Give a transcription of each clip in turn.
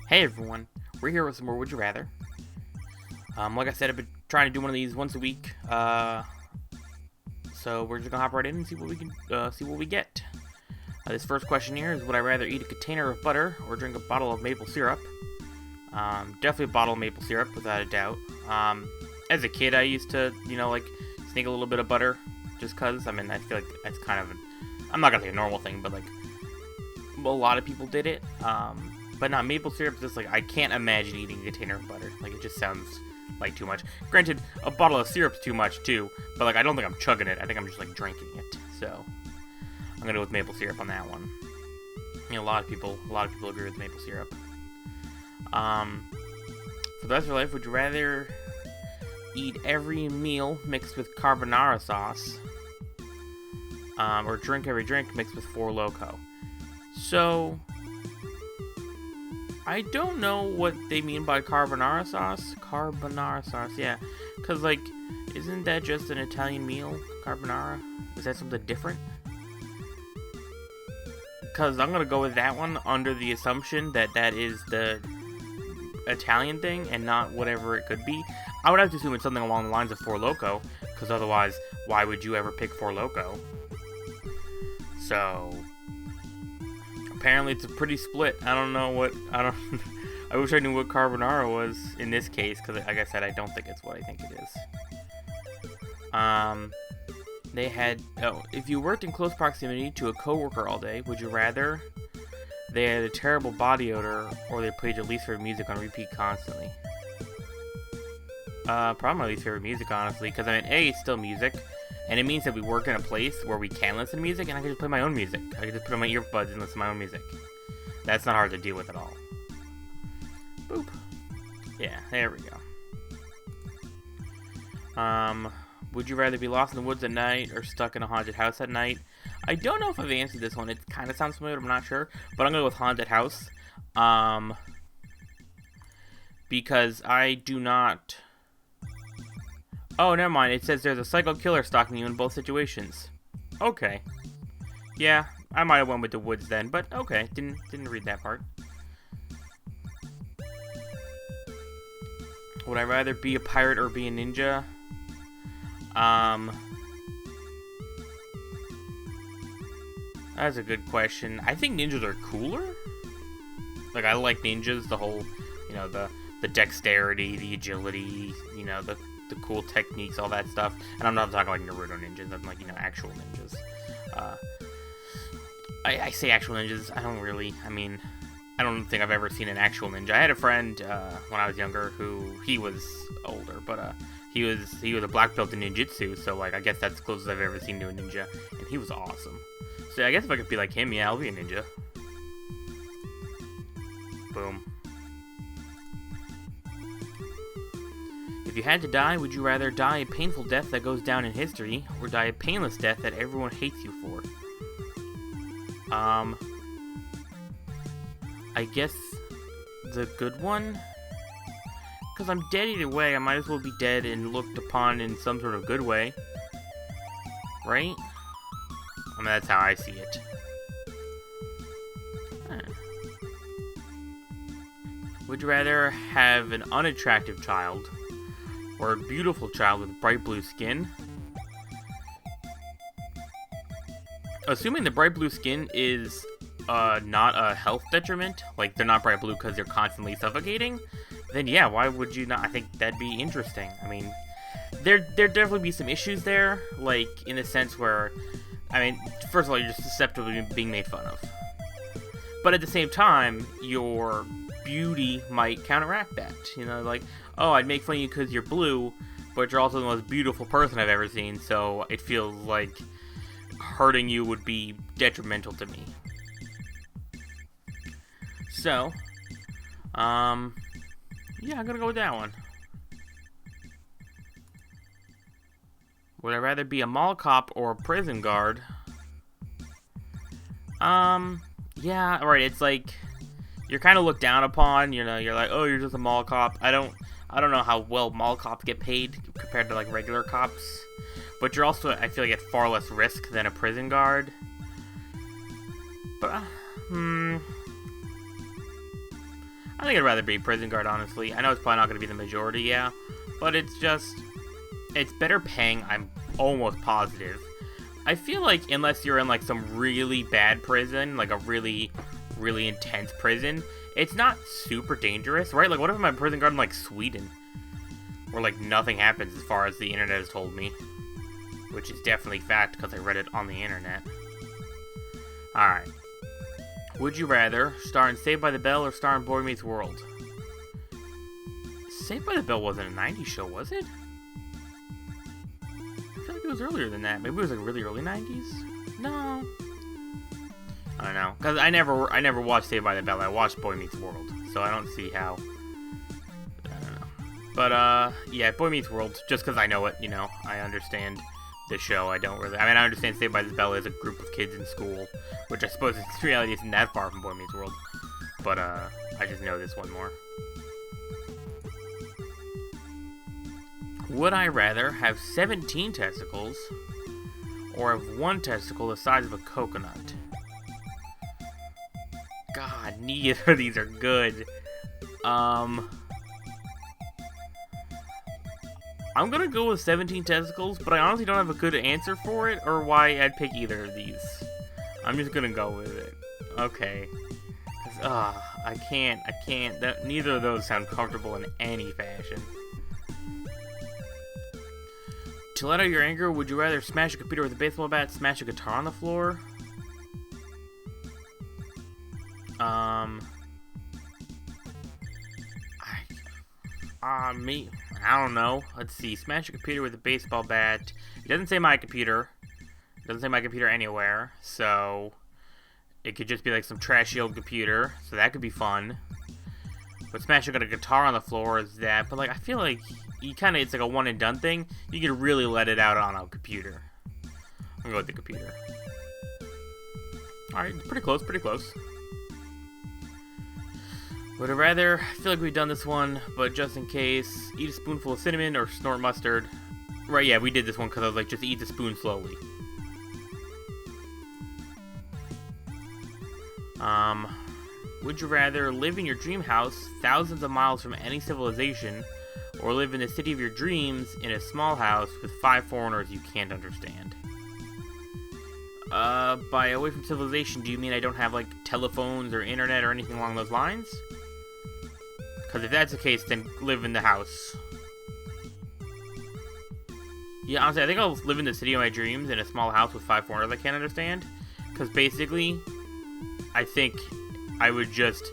Hey everyone, we're here with some more Would You Rather. Like I said, I've been trying to do one of these once a week. So we're just gonna hop right in and see what we can see what we get. This first question here is: would I rather eat a container of butter or drink a bottle of maple syrup? Definitely a bottle of maple syrup, without a doubt. As a kid, I used to, like sneak a little bit of butter, just cause. I mean, I feel like that's kind of, I'm not gonna say a normal thing, but like a lot of people did it. But not maple syrup. Just like I can't imagine eating a container of butter. Like it just sounds like too much. Granted, a bottle of syrup's too much too, but like I don't think I'm chugging it. I think I'm just like drinking it. So I'm gonna go with maple syrup on that one. A lot of people agree with maple syrup. For the rest of your life, would you rather eat every meal mixed with carbonara sauce, or drink every drink mixed with Four Loko? So I don't know what they mean by carbonara sauce. Carbonara sauce, yeah. Because, like, isn't that just an Italian meal? Carbonara? Is that something different? Because I'm going to go with that one under the assumption that that is the Italian thing and not whatever it could be. I would have to assume it's something along the lines of Four Loko. Because otherwise, why would you ever pick Four Loko? So apparently it's a pretty split. I wish I knew what carbonara was in this case, because like I said, I don't think it's what I think it is. They had, if you worked in close proximity to a coworker all day, would you rather they had a terrible body odor or they played your least favorite music on repeat constantly? Probably my least favorite music, honestly, because I mean, A, it's still music, and it means that we work in a place where we can listen to music, and I can just play my own music. I can just put on my earbuds and listen to my own music. That's not hard to deal with at all. Boop. Yeah, there we go. Would you rather be lost in the woods at night or stuck in a haunted house at night? I don't know if I've answered this one. It kind of sounds familiar, I'm not sure. But I'm going to go with haunted house. Because I do not... Oh, never mind. It says there's a psycho killer stalking you in both situations. Okay. Yeah, I might have went with the woods then, but okay. Didn't read that part. Would I rather be a pirate or be a ninja? That's a good question. I think ninjas are cooler. Like, I like ninjas, the whole, the dexterity, the agility, the cool techniques, all that stuff. And I'm not talking like Naruto ninjas, I'm like, actual ninjas. I say actual ninjas, I don't think I've ever seen an actual ninja. I had a friend, when I was younger, he was older, but, he was a black belt in ninjutsu, so, like, I guess that's the closest I've ever seen to a ninja, and he was awesome. So I guess if I could be like him, yeah, I'll be a ninja. Boom. If you had to die, would you rather die a painful death that goes down in history, or die a painless death that everyone hates you for? I guess the good one? Because I'm dead either way, I might as well be dead and looked upon in some sort of good way. Right? I mean, that's how I see it. Would you rather have an unattractive child or a beautiful child with bright blue skin? Assuming the bright blue skin is not a health detriment, like they're not bright blue because they're constantly suffocating, then yeah, why would you not? I think that'd be interesting. I mean, there'd definitely be some issues there, like in the sense where, I mean, first of all, you're just susceptible to being made fun of. But at the same time, your beauty might counteract that. Like, oh, I'd make fun of you because you're blue, but you're also the most beautiful person I've ever seen, so it feels like hurting you would be detrimental to me. So, yeah, I'm gonna go with that one. Would I rather be a mall cop or a prison guard? Yeah, alright, it's like, you're kind of looked down upon, you're like, oh, you're just a mall cop. I don't know how well mall cops get paid compared to, like, regular cops. But you're also, I feel like, at far less risk than a prison guard. But, I think I'd rather be prison guard, honestly. I know it's probably not going to be the majority, yeah. But it's just... It's better paying, I'm almost positive. I feel like unless you're in, like, some really bad prison, like a really, really intense prison, it's not super dangerous, right? Like, what if I'm a prison guard in, like, Sweden? Where, like, nothing happens as far as the internet has told me. Which is definitely fact, because I read it on the internet. Alright. Would you rather star in Saved by the Bell or star in Boy Meets World? Saved by the Bell wasn't a 90s show, was it? I feel like it was earlier than that. Maybe it was like really early 90s? No. I don't know. Because I never watched Saved by the Bell. I watched Boy Meets World. So I don't see how... I don't know. But, yeah, Boy Meets World. Just because I know it, you know. I understand the show. I don't really... I mean, I understand Saved by the Bell is a group of kids in school. Which I suppose in reality isn't that far from Boy Meets World. But, I just know this one more. Would I rather have 17 testicles or have one testicle the size of a coconut? God, neither of these are good. I'm gonna go with 17 testicles, but I honestly don't have a good answer for it or why I'd pick either of these. I'm just gonna go with it. Okay. I can't. Neither of those sound comfortable in any fashion. To let out your anger, would you rather smash a computer with a baseball bat, smash a guitar on the floor? Me, I don't know. Let's see. Smash a computer with a baseball bat. It doesn't say my computer. It doesn't say my computer anywhere. So, it could just be like some trashy old computer. So that could be fun. But smashing a guitar on the floor is that. But like, I feel like it's like a one and done thing. You can really let it out on a computer. I'm gonna go with the computer. Alright, pretty close, pretty close. Would I rather, I feel like we've done this one, but just in case, eat a spoonful of cinnamon or snort mustard. Right, yeah, we did this one because I was like, just eat the spoon slowly. Would you rather live in your dream house thousands of miles from any civilization, or live in the city of your dreams in a small house with 5 foreigners you can't understand? By away from civilization, do you mean I don't have, like, telephones or internet or anything along those lines? Because if that's the case, then live in the house. Yeah, honestly, I think I'll live in the city of my dreams in a small house with 5 foreigners I can't understand. Because basically, I think I would just,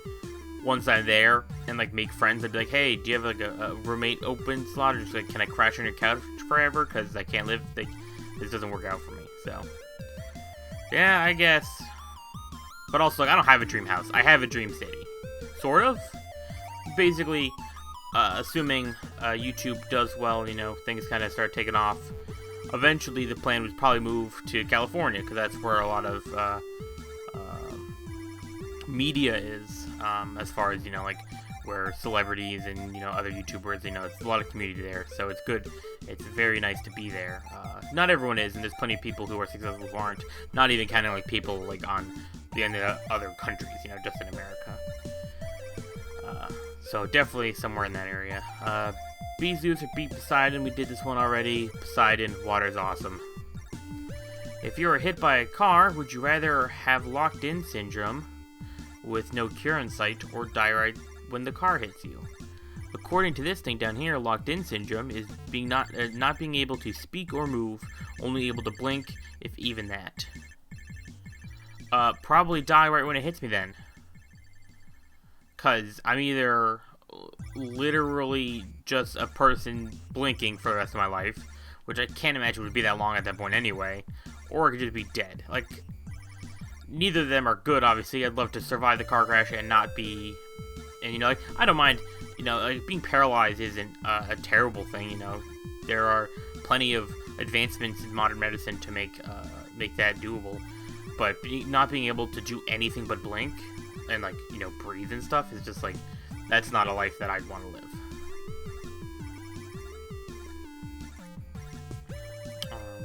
once I'm there, and, like, make friends, I'd be like, hey, do you have, like, a roommate open slot? Or just, like, can I crash on your couch forever? Because I can't live, like, this doesn't work out for me, so. Yeah, I guess. But also, like, I don't have a dream house. I have a dream city. Sort of. Basically, assuming YouTube does well, you know, things kind of start taking off. Eventually, the plan would probably move to California, because that's where a lot of media is, as far as, you know, like, where celebrities and, you know, other YouTubers, you know, it's a lot of community there, so it's good. It's very nice to be there. Not everyone is, and there's plenty of people who are successful who aren't. Not even kind of like people, like, on the end of other countries, you know, just in America. So definitely somewhere in that area. Beat Zeus or beat Poseidon, we did this one already. Poseidon, water's awesome. If you were hit by a car, would you rather have locked-in syndrome with no cure in sight, or die right when the car hits you? According to this thing down here, locked-in syndrome is not being able to speak or move, only able to blink, if even that. Probably die right when it hits me then. Because I'm either literally just a person blinking for the rest of my life, which I can't imagine would be that long at that point anyway, or I could just be dead. Like, neither of them are good, obviously. I'd love to survive the car crash and not be... And, you know, like, I don't mind, you know, like, being paralyzed isn't a terrible thing, you know. There are plenty of advancements in modern medicine to make that doable. But not being able to do anything but blink and, like, you know, breathe and stuff is just, like, that's not a life that I'd want to live.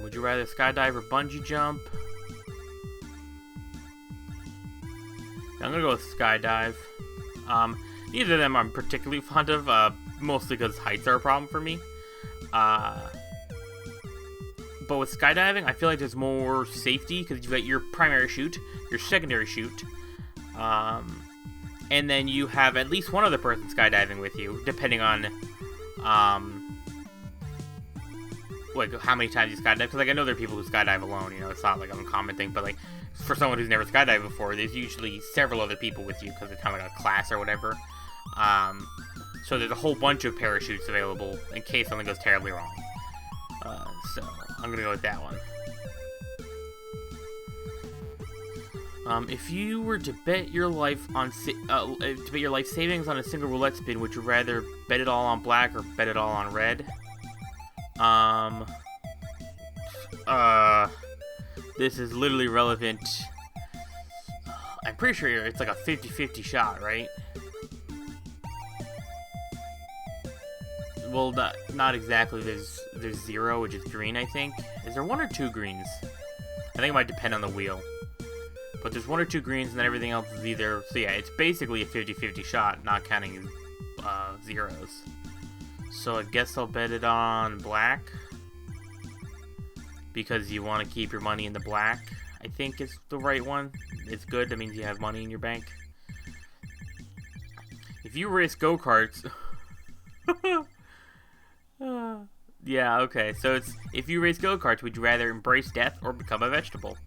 Would you rather skydive or bungee jump? I'm gonna go with skydive. Neither of them I'm particularly fond of, mostly because heights are a problem for me. But with skydiving, I feel like there's more safety because you've got your primary chute, your secondary chute, and then you have at least one other person skydiving with you, depending on, like, how many times you skydive. Because, like, I know there are people who skydive alone, you know, it's not like an uncommon thing, but, like, for someone who's never skydived before, there's usually several other people with you because it's kind of like a class or whatever. So there's a whole bunch of parachutes available in case something goes terribly wrong. So I'm gonna go with that one. If you were to bet your life on savings on a single roulette spin, would you rather bet it all on black or bet it all on red? This is literally relevant. I'm pretty sure it's like a 50-50 shot, right? Well, not exactly. There's 0, which is green, I think. Is there 1 or 2 greens? I think it might depend on the wheel. But there's 1 or 2 greens, and then everything else is either... So yeah, it's basically a 50-50 shot, not counting zeros. So I guess I'll bet it on black. Because you want to keep your money in the black, I think is the right one. It's good, that means you have money in your bank. If you race go-karts... yeah, okay, so it's, if you race go-karts, would you rather embrace death or become a vegetable?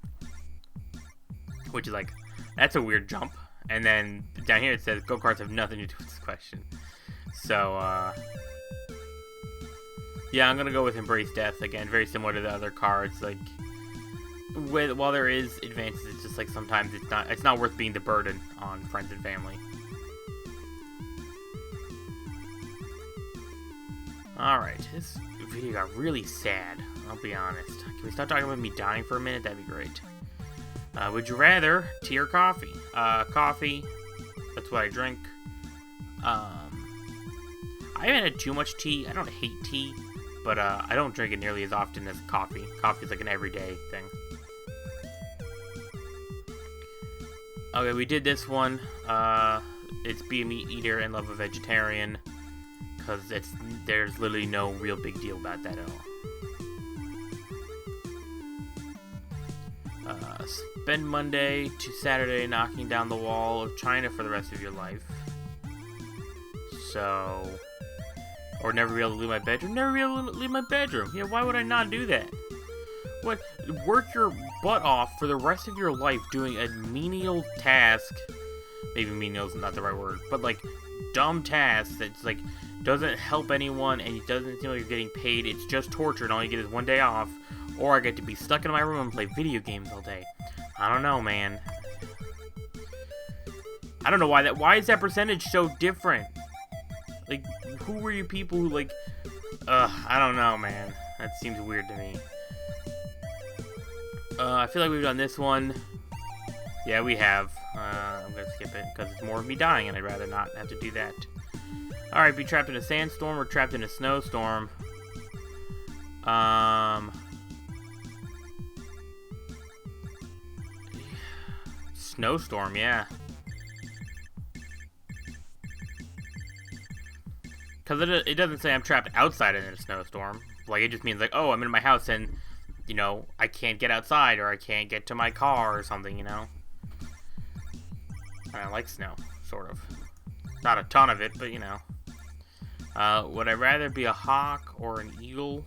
Which is like, that's a weird jump. And then down here it says go-karts have nothing to do with this question. So, yeah, I'm gonna go with embrace death again. Very similar to the other cards. Like, while there is advances, it's just like sometimes it's not worth being the burden on friends and family. All right, this video got really sad. I'll be honest. Can we stop talking about me dying for a minute? That'd be great. Would you rather tea or coffee? Coffee. That's what I drink. I haven't had too much tea. I don't hate tea. But I don't drink it nearly as often as coffee. Coffee is like an everyday thing. Okay, we did this one. It's be a meat eater and love a vegetarian. Because there's literally no real big deal about that at all. Spend Monday to Saturday knocking down the wall of China for the rest of your life. So... Or never be able to leave my bedroom. Never be able to leave my bedroom. Yeah, why would I not do that? What? Work your butt off for the rest of your life doing a menial task. Maybe menial is not the right word. But, like, dumb task that's, like, doesn't help anyone and it doesn't seem like you're getting paid. It's just torture and all you get is 1 day off. Or I get to be stuck in my room and play video games all day. I don't know, man. I don't know why that... Why is that percentage so different? Like, who were you people who, like... I don't know, man. That seems weird to me. I feel like we've done this one. Yeah, we have. I'm gonna skip it, because it's more of me dying, and I'd rather not have to do that. Alright, be trapped in a sandstorm or trapped in a snowstorm. Snowstorm, yeah. Because it doesn't say I'm trapped outside in a snowstorm. Like, it just means, like, oh, I'm in my house and, you know, I can't get outside or I can't get to my car or something, you know? I like snow, sort of. Not a ton of it, but, you know. Would I rather be a hawk or an eagle?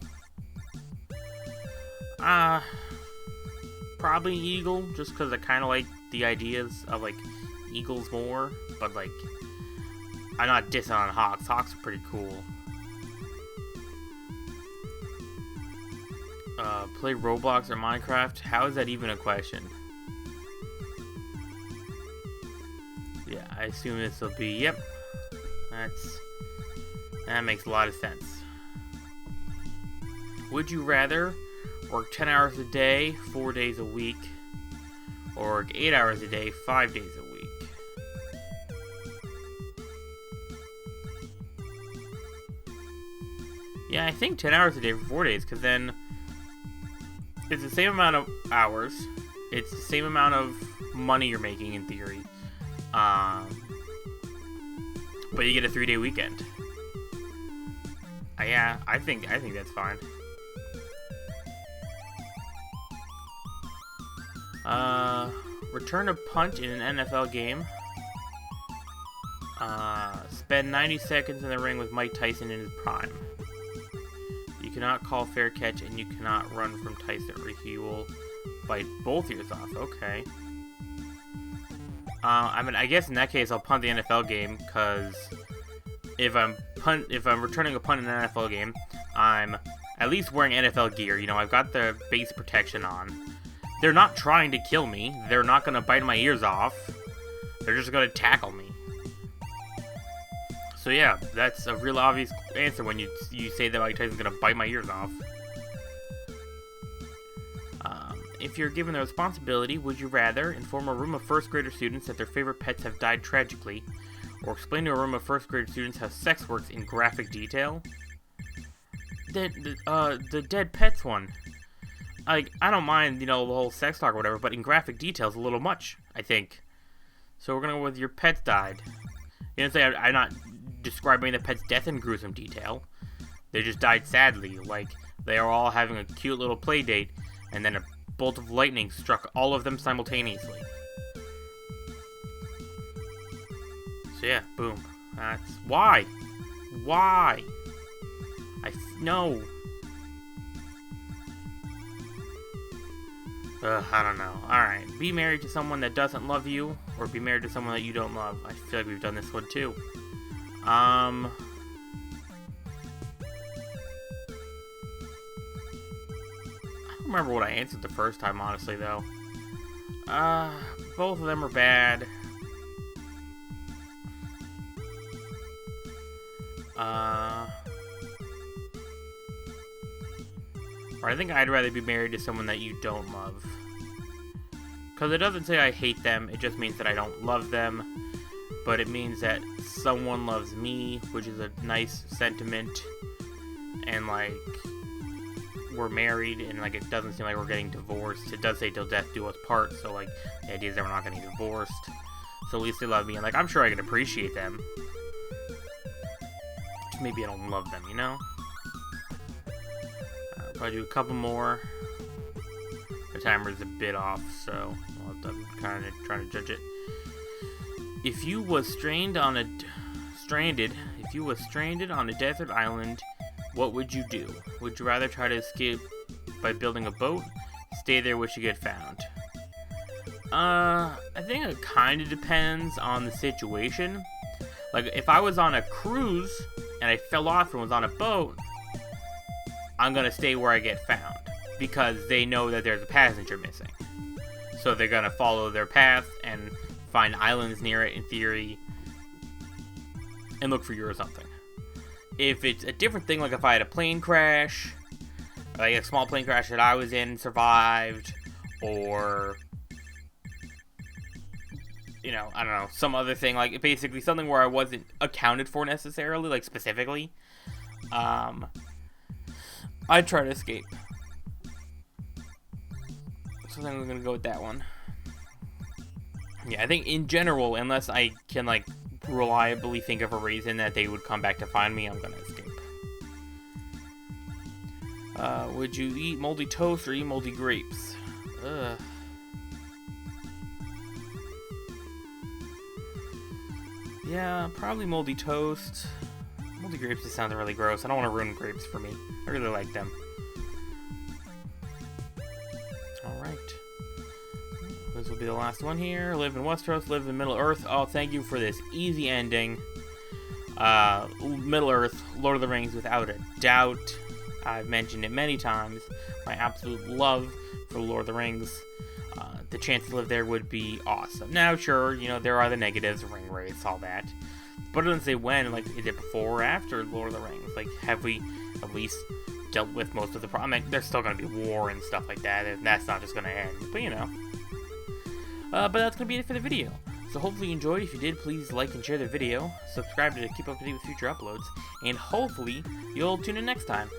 Probably eagle, just because I kind of like the ideas of, like, eagles more. But, like... I'm not dissing on hawks. Hawks are pretty cool. Play Roblox or Minecraft? How is that even a question? Yeah, I assume this will be... Yep. That makes a lot of sense. Would you rather work 10 hours a day, 4 days a week, or work 8 hours a day, 5 days a week? Yeah, I think 10 hours a day for 4 days, because then it's the same amount of hours, it's the same amount of money you're making in theory. But you get a 3-day weekend. Yeah, I think that's fine. Return a punt in an NFL game. Spend 90 seconds in the ring with Mike Tyson in his prime. You cannot call fair catch, and you cannot run from Tyson, or he will bite both ears off. Okay. I mean, I guess in that case, I'll punt the NFL game, because if I'm returning a punt in an NFL game, I'm at least wearing NFL gear. You know, I've got the base protection on. They're not trying to kill me. They're not going to bite my ears off. They're just going to tackle me. So yeah, that's a real obvious answer when you say that Mike Tyson's going to bite my ears off. If you're given the responsibility, would you rather inform a room of first grader students that their favorite pets have died tragically, or explain to a room of first grade students how sex works in graphic detail? The dead pets one. I don't mind, you know, the whole sex talk or whatever, but in graphic detail is a little much, I think. So we're gonna go with your pets died. You know, say I'm not describing the pet's death in gruesome detail. They just died sadly, like they are all having a cute little play date, and then a bolt of lightning struck all of them simultaneously. So yeah, boom. That's why. No. I don't know. Alright, be married to someone that doesn't love you, or be married to someone that you don't love. I feel like we've done this one too. I don't remember what I answered the first time, honestly, though. Both of them are bad. Or I think I'd rather be married to someone that you don't love. Because it doesn't say I hate them, it just means that I don't love them. But it means that someone loves me, which is a nice sentiment. And, like, we're married, and, like, it doesn't seem like we're getting divorced. It does say till death do us part, so, like, the idea is that we're not getting divorced. So at least they love me, and, like, I'm sure I can appreciate them. Just maybe I don't love them, you know? Probably do a couple more. The timer's a bit off, so I'll have to kind of try to judge it. If you was stranded on a desert island, what would you do? Would you rather try to escape by building a boat? Stay there wish you get found? I think it kind of depends on the situation. Like, if I was on a cruise and I fell off and was on a boat, I'm gonna stay where I get found, because they know that there's a passenger missing. So they're gonna follow their path and find islands near it, in theory, and look for you or something. If it's a different thing, like if I had a plane crash, like a small plane crash that I was in and survived, or, you know, I don't know, some other thing, like basically something where I wasn't accounted for necessarily, like specifically, I'd try to escape. So then we're gonna go with that one. Yeah, I think in general, unless I can, like, reliably think of a reason that they would come back to find me, I'm gonna escape. Would you eat moldy toast or eat moldy grapes? Yeah, probably moldy toast. Moldy grapes just sounds really gross. I don't want to ruin grapes for me. I really like them. Alright. This will be the last one here. Live in Westeros, live in Middle Earth. Oh, thank you for this easy ending. Middle Earth, Lord of the Rings, without a doubt. I've mentioned it many times. My absolute love for Lord of the Rings. The chance to live there would be awesome. Now, sure, you know, there are the negatives, ring race, all that. But it doesn't say when, like, is it before or after Lord of the Rings? Like, have we at least dealt with most of the problems? I mean, there's still going to be war and stuff like that, and that's not just going to end. But, you know. But that's going to be it for the video. So hopefully you enjoyed. If you did, please like and share the video. Subscribe to keep up to date with future uploads. And hopefully you'll tune in next time.